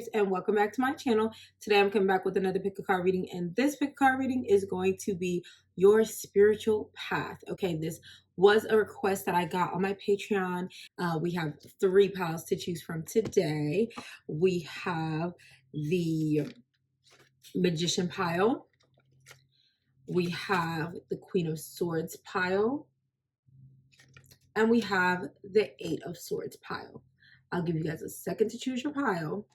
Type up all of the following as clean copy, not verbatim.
babes, and welcome back to my channel. Today I'm coming back with another pick a card reading, and this pick a card reading is going to be your spiritual path. Okay, this was a request that I got on my Patreon. We have 3 piles to choose from today. We have the Magician pile, we have the Queen of Swords pile, and we have the 8 of Swords pile. I'll give you guys a second to choose your pile.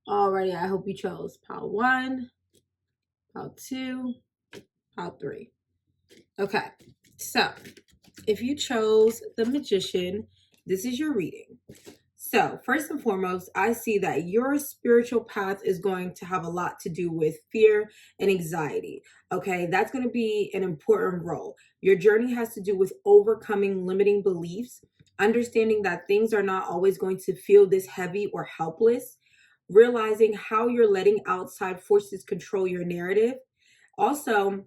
Alrighty, I hope you chose pile 1, pile 2, pile 3. Okay, so if you chose the Magician, this is your reading. So first and foremost, I see that your spiritual path is going to have a lot to do with fear and anxiety. Okay, that's going to be an important role. Your journey has to do with overcoming limiting beliefs, understanding that things are not always going to feel this heavy or helpless, realizing how you're letting outside forces control your narrative. Also,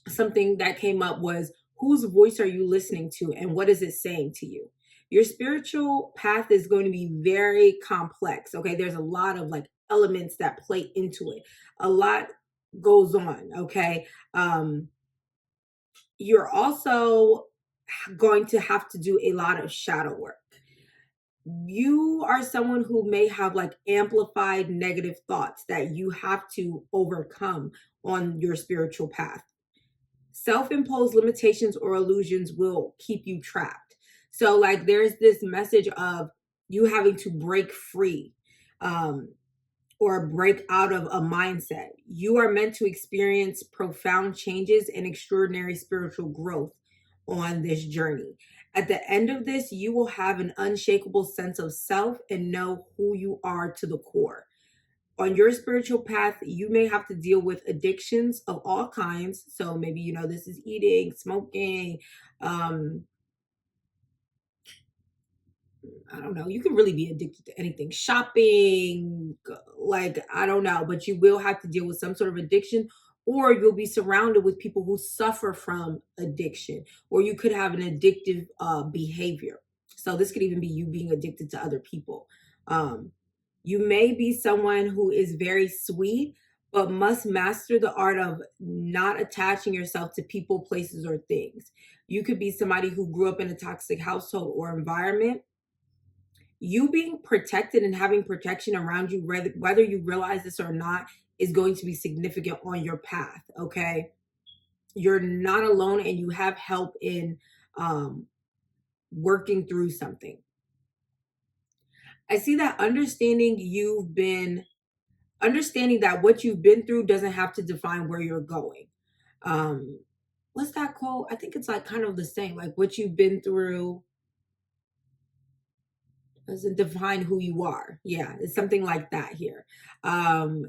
something that came up was, whose voice are you listening to and what is it saying to you? Your spiritual path is going to be very complex. Okay, there's a lot of like elements that play into it. A lot goes on. Okay, you're also going to have to do a lot of shadow work. You are someone who may have like amplified negative thoughts that you have to overcome on your spiritual path. Self-imposed limitations or illusions will keep you trapped. So like there's this message of you having to break free or break out of a mindset. You are meant to experience profound changes and extraordinary spiritual growth on this journey. At the end of this, you will have an unshakable sense of self and know who you are to the core. On your spiritual path, you may have to deal with addictions of all kinds. So maybe, you know, this is eating, smoking, I don't know. You can really be addicted to anything. Shopping, like, I don't know. But you will have to deal with some sort of addiction, or you'll be surrounded with people who suffer from addiction, or you could have an addictive behavior. So this could even be you being addicted to other people. You may be someone who is very sweet, but must master the art of not attaching yourself to people, places, or things. You could be somebody who grew up in a toxic household or environment. You being protected and having protection around you, whether you realize this or not, is going to be significant on your path. Okay, you're not alone, and you have help in working through something. I see that understanding that what you've been through doesn't have to define where you're going. What's that quote? I think it's like kind of the same, like what you've been through doesn't define who you are. Yeah, it's something like that here.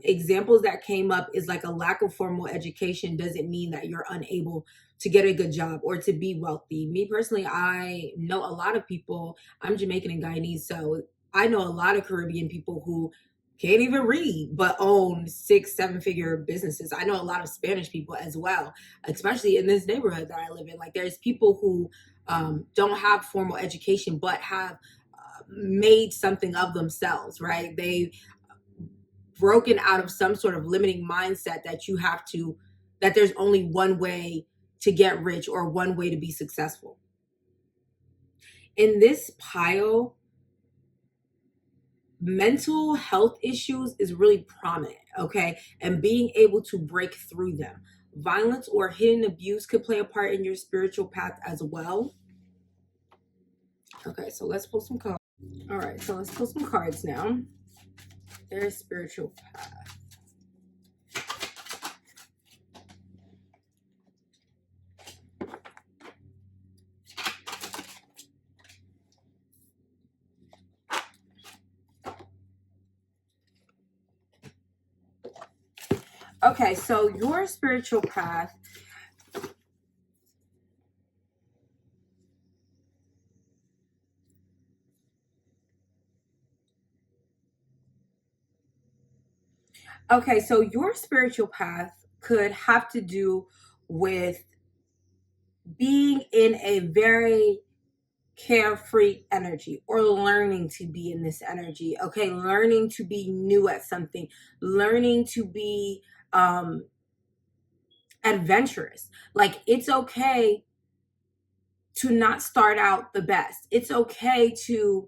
Examples that came up is like a lack of formal education doesn't mean that you're unable to get a good job or to be wealthy. Me personally, I know a lot of people. I'm Jamaican and Guyanese, so I know a lot of Caribbean people who can't even read but own 6-7 figure businesses. I know a lot of Spanish people as well, especially in this neighborhood that I live in. Like there's people who don't have formal education but have made something of themselves, right? They've broken out of some sort of limiting mindset that there's only one way to get rich or one way to be successful. In this pile, mental health issues is really prominent, okay? And being able to break through them. Violence or hidden abuse could play a part in your spiritual path as well. Okay, so let's pull some cards. All right, so let's pull some cards now. Their spiritual path. Okay, so your spiritual path Okay, so your spiritual path could have to do with being in a very carefree energy or learning to be in this energy. Okay, learning to be new at something, learning to be adventurous. Like, it's okay to not start out the best. It's okay to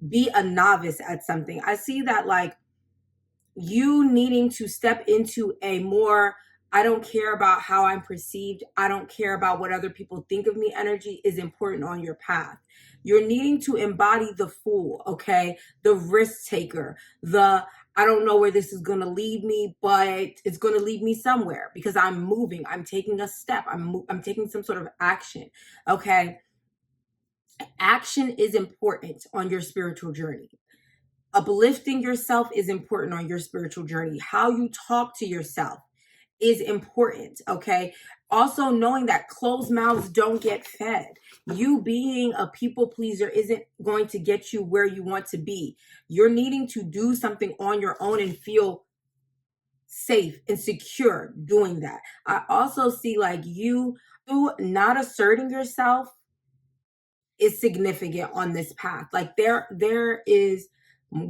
be a novice at something. I see that, like, you needing to step into a more, I don't care about how I'm perceived, I don't care about what other people think of me energy is important on your path. You're needing to embody the fool, okay? The risk taker, the I don't know where this is going to lead me, but it's going to lead me somewhere because I'm moving. I'm taking a step. I'm taking some sort of action, okay? Action is important on your spiritual journey. Uplifting yourself is important on your spiritual journey. How you talk to yourself is important, okay? Also, knowing that closed mouths don't get fed. You being a people pleaser isn't going to get you where you want to be. You're needing to do something on your own and feel safe and secure doing that. I also see, like, you not asserting yourself is significant on this path. Like, there is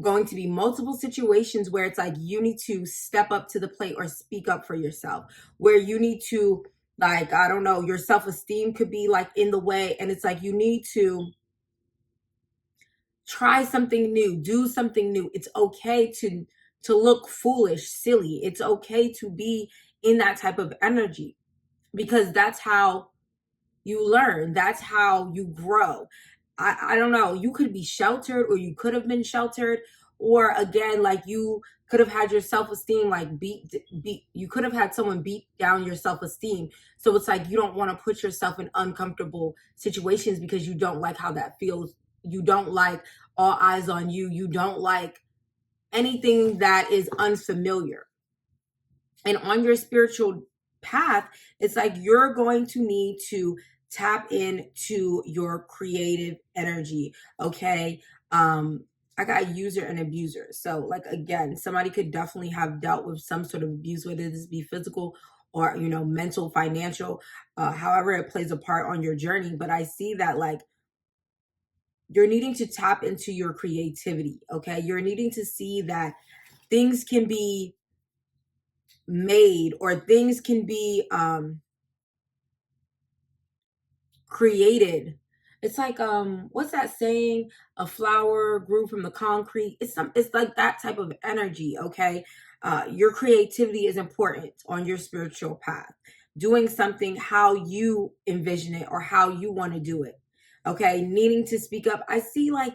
going to be multiple situations where it's like you need to step up to the plate or speak up for yourself, where you need to, like, I don't know, your self-esteem could be like in the way, and it's like you need to try something new, do something new. It's okay to look foolish, silly. It's okay to be in that type of energy because that's how you learn. That's how you grow. I don't know. You could be sheltered, or you could have been sheltered, or again, like, you could have had your self-esteem like beat. You could have had someone beat down your self-esteem. So it's like you don't want to put yourself in uncomfortable situations because you don't like how that feels. You don't like all eyes on you. You don't like anything that is unfamiliar. And on your spiritual path, it's like you're going to need to tap into your creative energy. Okay. I got user and abuser. So, like, again, somebody could definitely have dealt with some sort of abuse, whether this be physical or, mental, financial, however it plays a part on your journey. But I see that, like, you're needing to tap into your creativity. Okay. You're needing to see that things can be made, or things can be created. It's like, what's that saying? A flower grew from the concrete. It's like that type of energy, okay? Your creativity is important on your spiritual path. Doing something how you envision it or how you want to do it. Okay? Needing to speak up. I see, like,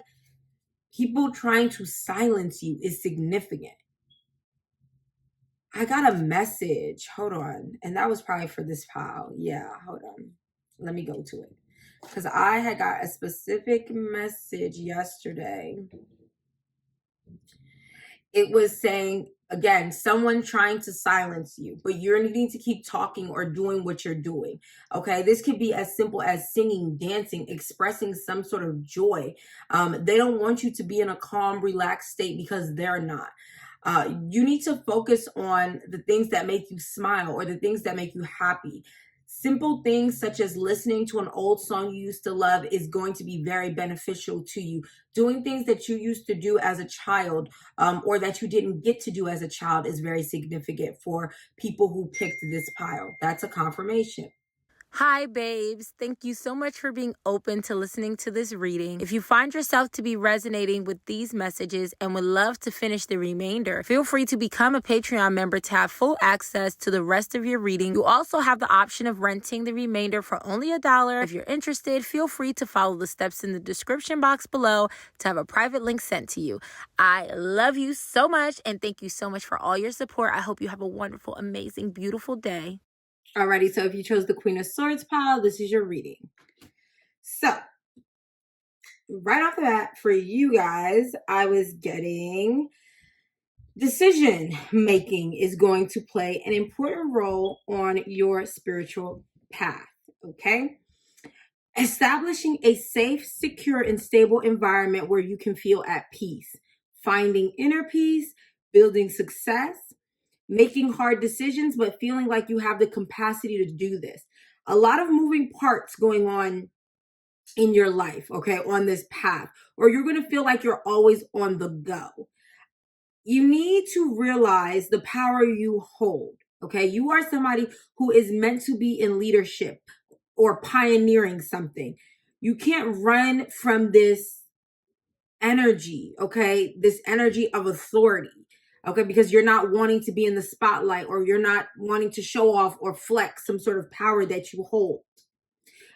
people trying to silence you is significant. I got a message. Hold on. And that was probably for this pile. Yeah, hold on. Let me go to it. Because I had got a specific message yesterday. It was saying, again, someone trying to silence you, but you're needing to keep talking or doing what you're doing. Okay. This could be as simple as singing, dancing, expressing some sort of joy. They don't want you to be in a calm, relaxed state because they're not. You need to focus on the things that make you smile or the things that make you happy. Simple things such as listening to an old song you used to love is going to be very beneficial to you. Doing things that you used to do as a child, or that you didn't get to do as a child, is very significant for people who picked this pile. That's a confirmation. Hi, babes. Thank you so much for being open to listening to this reading. If you find yourself to be resonating with these messages and would love to finish the remainder, feel free to become a Patreon member to have full access to the rest of your reading. You also have the option of renting the remainder for only $1. If you're interested, feel free to follow the steps in the description box below to have a private link sent to you. I love you so much, and thank you so much for all your support. I hope you have a wonderful, amazing, beautiful day. Alrighty, so if you chose the Queen of Swords pile, this is your reading. So, right off the bat, for you guys, I was getting decision making is going to play an important role on your spiritual path, okay? Establishing a safe, secure, and stable environment where you can feel at peace, finding inner peace, building success, making hard decisions, but feeling like you have the capacity to do this. A lot of moving parts going on in your life, okay, on this path, or you're going to feel like you're always on the go. You need to realize the power you hold, okay? You are somebody who is meant to be in leadership or pioneering something. You can't run from this energy, okay? This energy of authority, okay? Because you're not wanting to be in the spotlight, or you're not wanting to show off or flex some sort of power that you hold.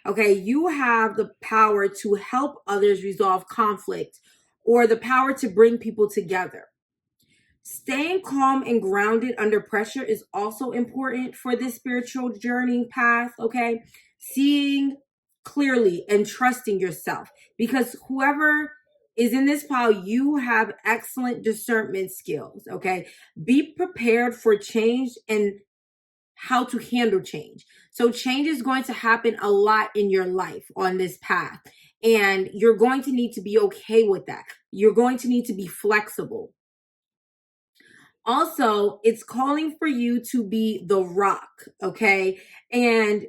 Okay, you have the power to help others resolve conflict, or the power to bring people together. Staying calm and grounded under pressure is also important for this spiritual journey path, okay? Seeing clearly and trusting yourself, because whoever is in this pile, you have excellent discernment skills, okay? Be prepared for change and how to handle change. So change is going to happen a lot in your life on this path, and you're going to need to be okay with that. You're going to need to be flexible. Also, it's calling for you to be the rock, okay? And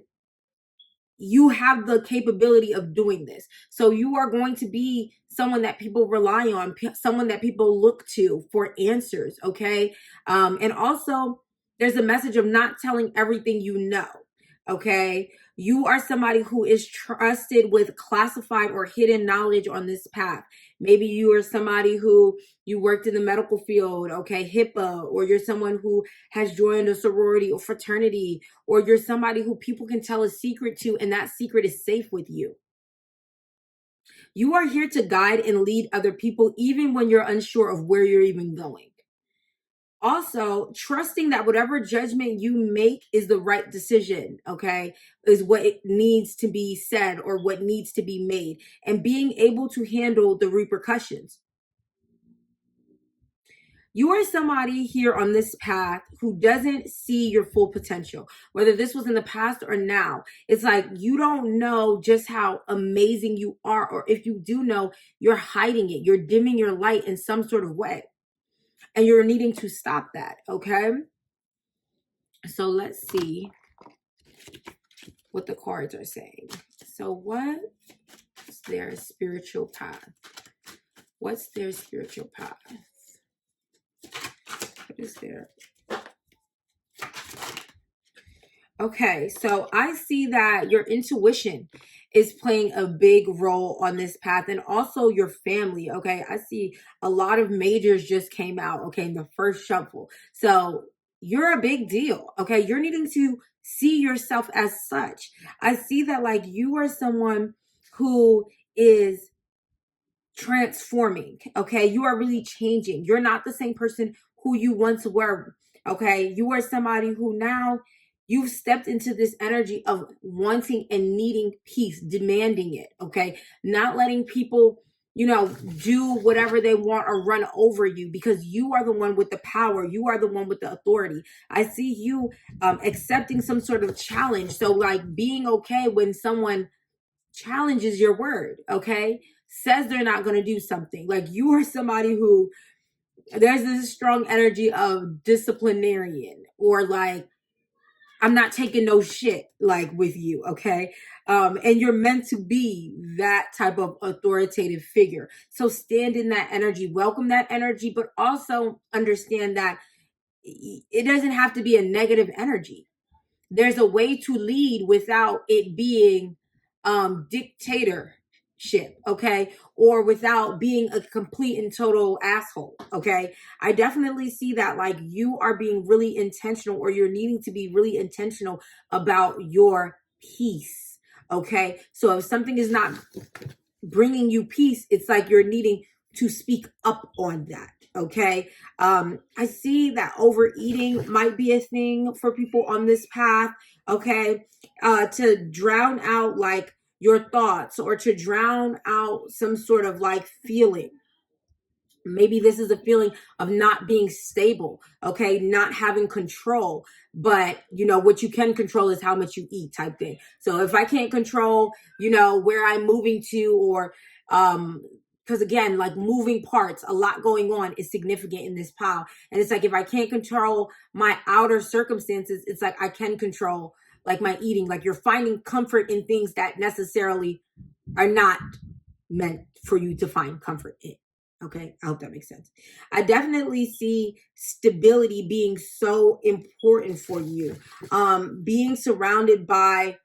you have the capability of doing this. So you are going to be someone that people rely on, someone that people look to for answers, okay? And also, there's a message of not telling everything you know, okay? You are somebody who is trusted with classified or hidden knowledge on this path. Maybe you are somebody who you worked in the medical field, okay, HIPAA, or you're someone who has joined a sorority or fraternity, or you're somebody who people can tell a secret to, and that secret is safe with you. You are here to guide and lead other people, even when you're unsure of where you're even going. Also, trusting that whatever judgment you make is the right decision, okay, is what it needs to be said or what needs to be made, and being able to handle the repercussions. You are somebody here on this path who doesn't see your full potential, whether this was in the past or now. It's like you don't know just how amazing you are, or if you do know, you're hiding it. You're dimming your light in some sort of way, and you're needing to stop that, okay? So let's see what the cards are saying. So what's their spiritual path? What's their spiritual path? What is their... Okay, so I see that your intuition is playing a big role on this path, and also your family, okay? I see a lot of majors just came out, okay, in the first shuffle. So you're a big deal, okay? You're needing to see yourself as such. I see that like you are someone who is transforming, okay? You are really changing. You're not the same person who you once were, okay? You are somebody who now you've stepped into this energy of wanting and needing peace, demanding it, okay? Not letting people, do whatever they want or run over you, because you are the one with the power. You are the one with the authority. I see you accepting some sort of challenge. So like being okay when someone challenges your word, okay? Says they're not going to do something. Like you are somebody who, there's this strong energy of disciplinarian, or like, I'm not taking no shit, like with you, okay? And you're meant to be that type of authoritative figure. So stand in that energy, welcome that energy, but also understand that it doesn't have to be a negative energy. There's a way to lead without it being dictatorship, okay? Or without being a complete and total asshole, okay? I definitely see that like you are being really intentional, or you're needing to be really intentional about your peace, okay? So if something is not bringing you peace, it's like you're needing to speak up on that, okay? I see that overeating might be a thing for people on this path, okay? To drown out like your thoughts, or to drown out some sort of like feeling. Maybe this is a feeling of not being stable, okay? Not having control, but what you can control is how much you eat, type thing. So if I can't control, where I'm moving to, or because again, like moving parts, a lot going on is significant in this pile. And it's like, if I can't control my outer circumstances, it's like I can control like my eating. Like you're finding comfort in things that necessarily are not meant for you to find comfort in. Okay, I hope that makes sense. I definitely see stability being so important for you. Being surrounded by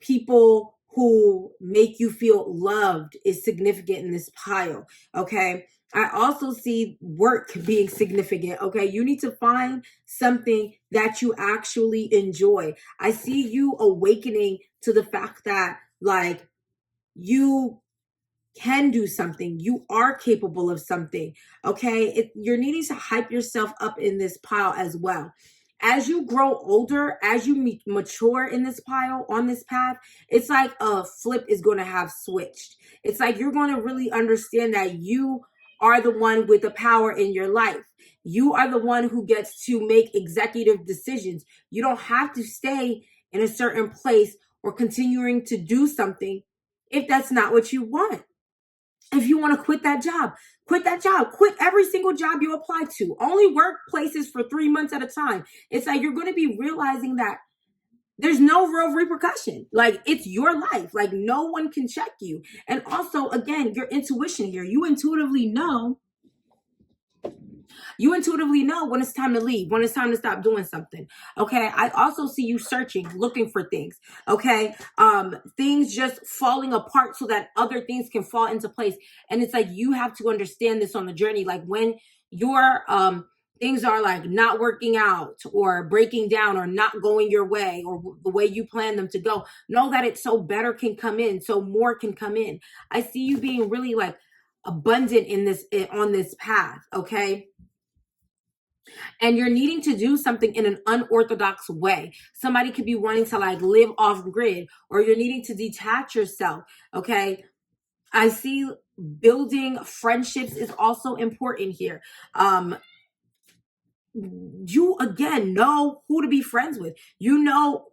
people who make you feel loved is significant in this pile. Okay. I also see work being significant. Okay. You need to find something that you actually enjoy. I see you awakening to the fact that, like, you can do something. You are capable of something. Okay. You're needing to hype yourself up in this pile as well. As you grow older, as you mature in this pile, on this path, it's like a flip is going to have switched. It's like you're going to really understand that you are the one with the power in your life. You are the one who gets to make executive decisions. You don't have to stay in a certain place or continuing to do something if that's not what you want. If you want to quit that job, quit that job. Quit every single job you apply to. Only work places for 3 months at a time. It's like you're going to be realizing that there's no real repercussion. Like, it's your life. Like, no one can check you. And also, again, your intuition here. You intuitively know when it's time to leave, when it's time to stop doing something. Okay. I also see you searching, looking for things. Okay. Things just falling apart so that other things can fall into place. And it's like, you have to understand this on the journey. Like, when your things are like not working out or breaking down or not going your way or the way you plan them to go, know that it's so better can come in, so more can come in. I see you being really like abundant on this path. Okay. And you're needing to do something in an unorthodox way. Somebody could be wanting to like live off grid, or you're needing to detach yourself. Okay. I see building friendships is also important here. You again know who to be friends with. You know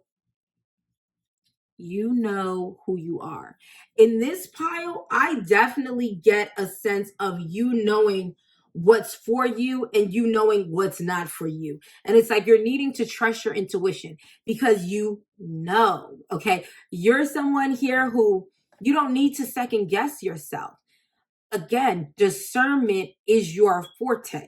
who you are. In this pile, I definitely get a sense of you knowing what's for you and you knowing what's not for you. And it's like you're needing to trust your intuition because you know, okay? You're someone here who you don't need to second guess yourself. Again, discernment is your forte.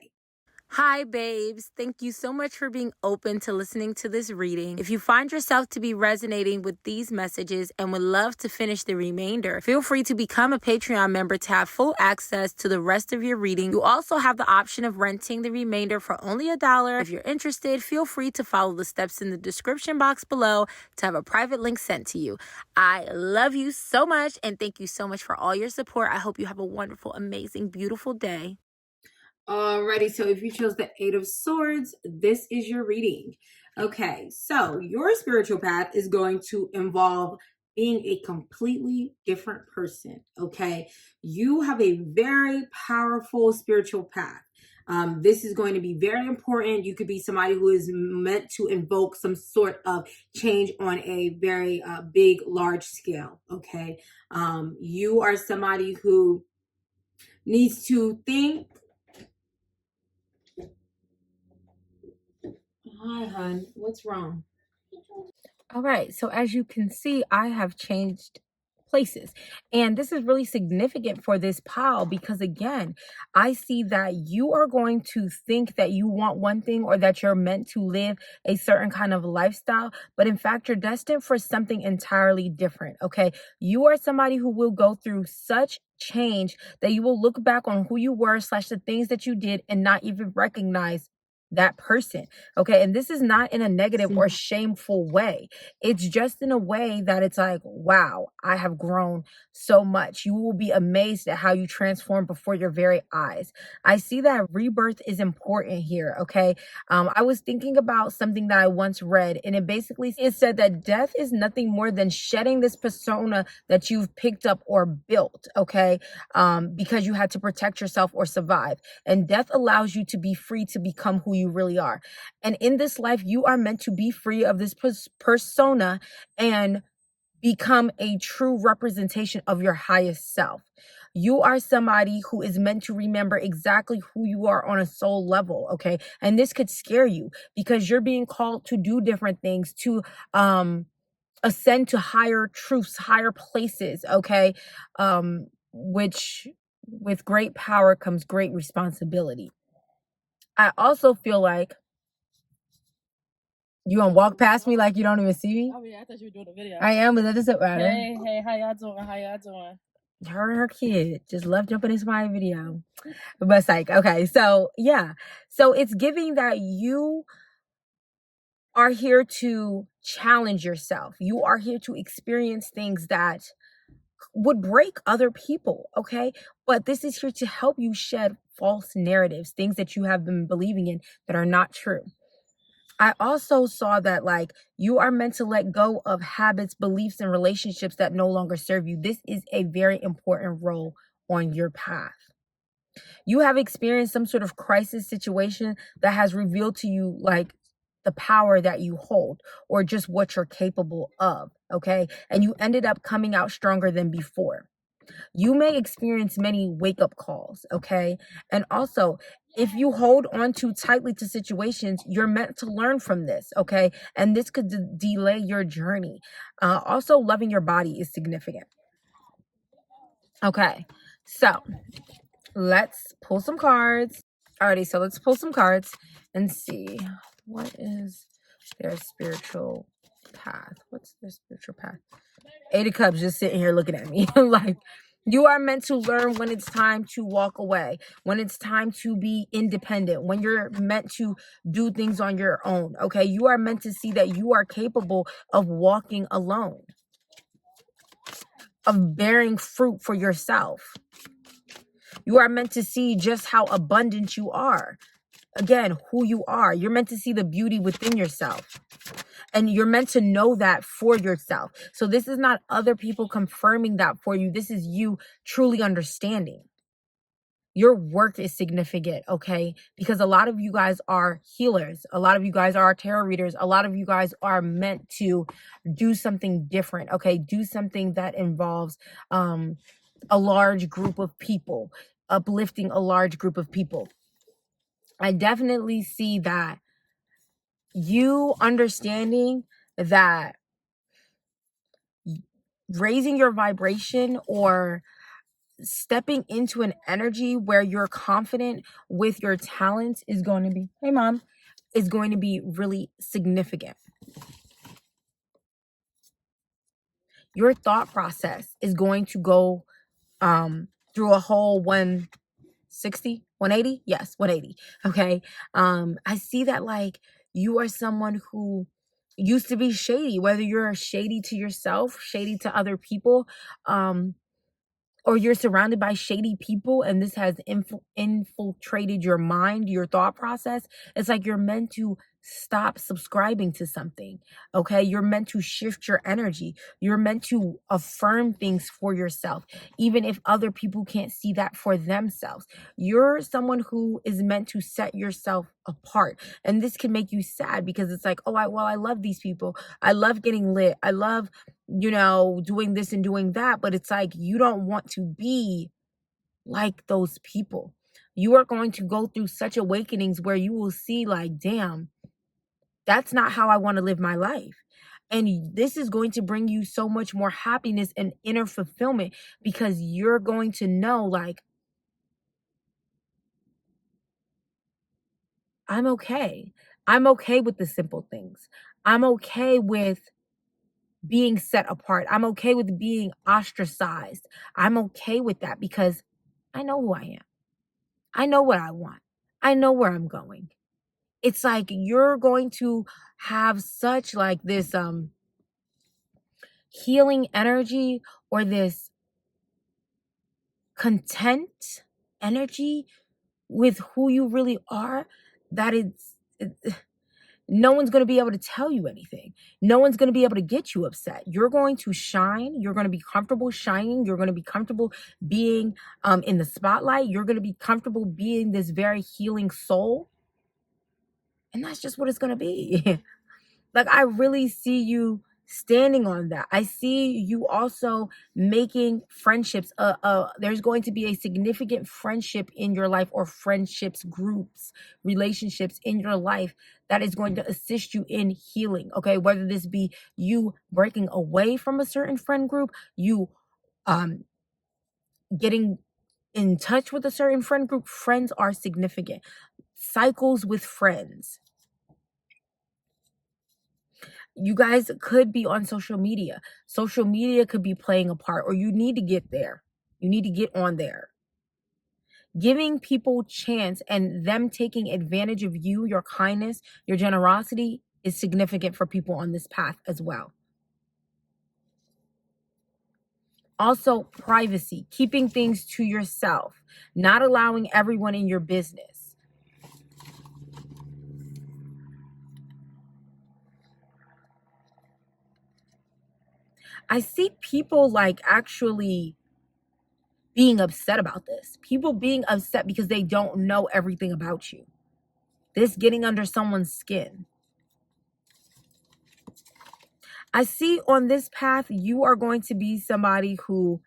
Hi, babes. Thank you so much for being open to listening to this reading. If you find yourself to be resonating with these messages and would love to finish the remainder, feel free to become a Patreon member to have full access to the rest of your reading. You also have the option of renting the remainder for only $1. If you're interested, feel free to follow the steps in the description box below to have a private link sent to you. I love you so much and thank you so much for all your support. I hope you have a wonderful, amazing, beautiful day. Alrighty, so if you chose the Eight of Swords, this is your reading. Okay, so your spiritual path is going to involve being a completely different person, okay? You have a very powerful spiritual path. This is going to be very important. You could be somebody who is meant to invoke some sort of change on a very big, large scale, okay? You are somebody who needs to think. Hi, hon. What's wrong? All right. So as you can see, I have changed places. And this is really significant for this pile because, again, I see that you are going to think that you want one thing or that you're meant to live a certain kind of lifestyle. But in fact, you're destined for something entirely different. Okay. You are somebody who will go through such change that you will look back on who you were / the things that you did and not even recognize that person. Okay. And this is not in a negative or shameful way. It's just in a way that it's like, wow, I have grown so much. You will be amazed at how you transform before your very eyes. I see that rebirth is important here. Okay. I was thinking about something that I once read, and it said that death is nothing more than shedding this persona that you've picked up or built. Okay. Because you had to protect yourself or survive. And death allows you to be free to become who you really are. And in this life, you are meant to be free of this persona and become a true representation of your highest self. You are somebody who is meant to remember exactly who you are on a soul level, okay? And this could scare you because you're being called to do different things, to ascend to higher truths, higher places, okay? Which with great power comes great responsibility. I also feel like you gonna walk past me like you don't even see me? Oh yeah, I thought you were doing a video. I am, but that doesn't matter. Hey, how y'all doing? How y'all doing? Her and her kid just love jumping into my video. But it's like, okay, so yeah. So it's giving that you are here to challenge yourself. You are here to experience things that would break other people, okay? But this is here to help you shed false narratives, things that you have been believing in that are not true. I also saw that like you are meant to let go of habits, beliefs, and relationships that no longer serve you. This is a very important role on your path. You have experienced some sort of crisis situation that has revealed to you like the power that you hold or just what you're capable of, okay? And you ended up coming out stronger than before. You may experience many wake-up calls, okay? And also, if you hold on too tightly to situations, you're meant to learn from this, okay? And this could delay your journey. Also, loving your body is significant. Okay, so let's pull some cards. Alrighty, so let's pull some cards and see what is their spiritual path. What's their spiritual path? Eight of Cups just sitting here looking at me like, you are meant to learn when it's time to walk away, when it's time to be independent, when you're meant to do things on your own, okay? You are meant to see that you are capable of walking alone, of bearing fruit for yourself. You are meant to see just how abundant you are. Again, who you are. You're meant to see the beauty within yourself. And you're meant to know that for yourself. So this is not other people confirming that for you. This is you truly understanding. Your work is significant, okay? Because a lot of you guys are healers. A lot of you guys are tarot readers. A lot of you guys are meant to do something different, okay? Do something that involves a large group of people, uplifting a large group of people. I definitely see that you understanding that raising your vibration or stepping into an energy where you're confident with your talents is going to be, hey mom, is going to be really significant. Your thought process is going to go through a whole 160, 180? Yes, 180. Okay. I see that like you are someone who used to be shady, whether you're shady to yourself, shady to other people, or you're surrounded by shady people and this has infiltrated your mind, your thought process. It's like you're meant to stop subscribing to something, okay? You're meant to shift your energy. You're meant to affirm things for yourself, even if other people can't see that for themselves. You're someone who is meant to set yourself apart. And this can make you sad because it's like, oh, I love these people. I love getting lit. I love doing this and doing that, but it's like you don't want to be like those people. You are going to go through such awakenings where you will see like, damn, that's not how I want to live my life. And this is going to bring you so much more happiness and inner fulfillment because you're going to know like, I'm okay. I'm okay with the simple things. I'm okay with being set apart. I'm okay with being ostracized. I'm okay with that because I know who I am. I know what I want. I know where I'm going. It's like you're going to have such like this healing energy or this content energy with who you really are that no one's going to be able to tell you anything. No one's going to be able to get you upset. You're going to shine. You're going to be comfortable shining. You're going to be comfortable being in the spotlight. You're going to be comfortable being this very healing soul. And that's just what it's going to be. Like, I really see you standing on that. I see you also making friendships. There's going to be a significant friendship in your life, or friendships, groups, relationships in your life that is going to assist you in healing. Okay, whether this be you breaking away from a certain friend group, you getting in touch with a certain friend group. Friends are significant. Cycles with friends. You guys could be on social media. Social media could be playing a part, or you need to get there. You need to get on there. Giving people chance and them taking advantage of you, your kindness, your generosity is significant for people on this path as well. Also, privacy, keeping things to yourself, not allowing everyone in your business. I see people like actually being upset about this. People being upset because they don't know everything about you. This getting under someone's skin. I see on this path, you are going to be somebody who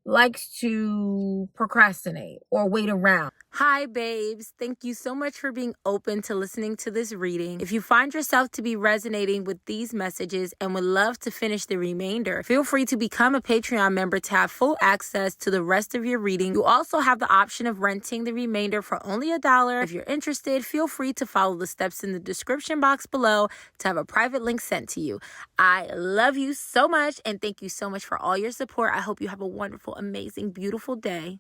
likes to procrastinate or wait around. Hi, babes. Thank you so much for being open to listening to this reading. If you find yourself to be resonating with these messages and would love to finish the remainder, feel free to become a Patreon member to have full access to the rest of your reading. You also have the option of renting the remainder for only $1. If you're interested, feel free to follow the steps in the description box below to have a private link sent to you. I love you so much, and thank you so much for all your support. I hope you have a wonderful, amazing, beautiful day.